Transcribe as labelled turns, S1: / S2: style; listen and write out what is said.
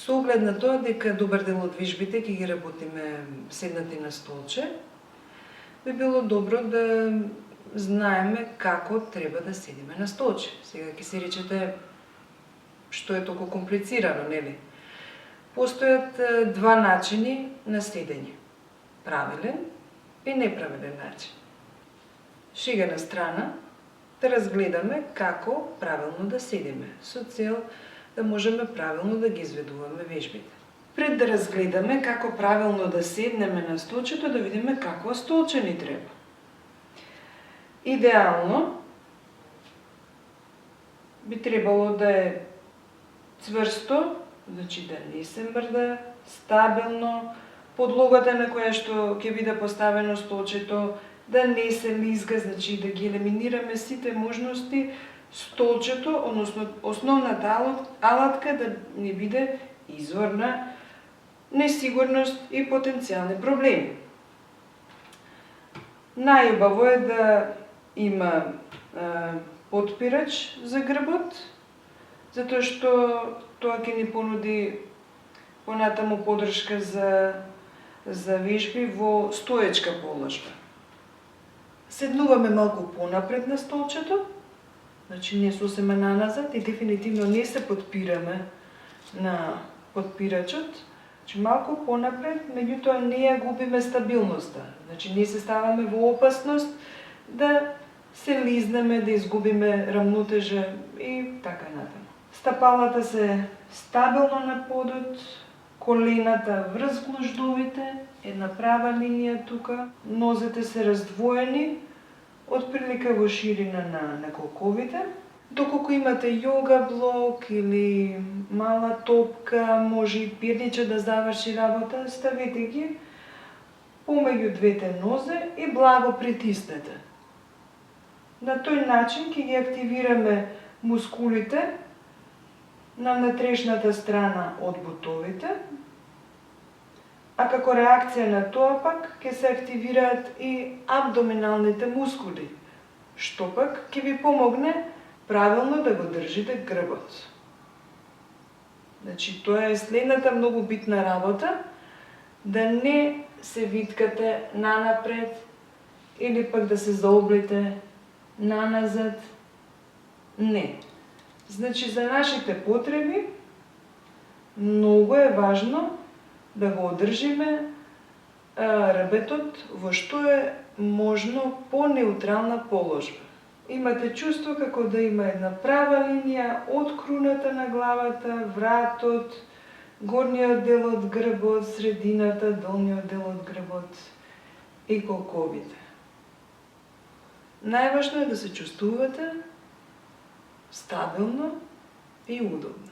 S1: Со оглед на тоа дека добар дел од вежбите ќе ги работиме седнати на столче, би било добро да знаеме како треба да седиме на столче. Сега ќе се речете што е толку комплицирано, нели? Постојат два начини на седење. Правилен и неправилен начин. Шега на страна, да разгледаме како правилно да седиме, со цел да можеме правилно да ги изведуваме вежбите. Пред да разгледаме како правилно да седнеме на столчето, да видиме какво столче ни треба. Идеално би требало да е цврсто, значи да не се мрда, стабилно, подлогата на која што ќе биде поставено столчето, да не се лизга, значи да ги елиминираме сите можности столчето, односно основната алатка да не биде извор на несигурност и потенцијални проблеми. Најубаво е да има потпирач за грбот, затоа што тоа ќе ни понуди понатаму поддршка за вежби во стоечка положба. Седнуваме малку понапред на столчето, значи не сосема наназад и дефинитивно не се подпираме на подпирачот, значи малку понапред, меѓутоа не ја губиме стабилноста, значи не се ставаме во опасност да се лизнеме, да изгубиме рамнотежа и така натаму. Стапалата се стабилно на подот, колената врз глуждовите, една права линија тука, нозете се раздвоени, отприлика во ширина на колковите. Доколку имате йога блок или мала топка, може и пирниче да заврши работа, ставете ги помеѓу двете нозе и благо притиснете. На тој начин ќе ги активираме мускулите на внатрешната страна од бутовите, а како реакција на тоа пак ќе се активираат и абдоминалните мускули, што пак ќе ви помогне правилно да го држите грбот. Значи, тоа е следната многу битна работа, да не се виткате нанапред или пак да се заоблите наназад. Не. Значи, за нашите потреби многу е важно да го одржиме ребетот во што е можно по-неутрална положба. Имате чувство како да има една права линија од круната на главата, вратот, горниот дел од грбот, средината, долниот дел од грбот и колковите. Најважно е да се чувствувате стабилно и удобно.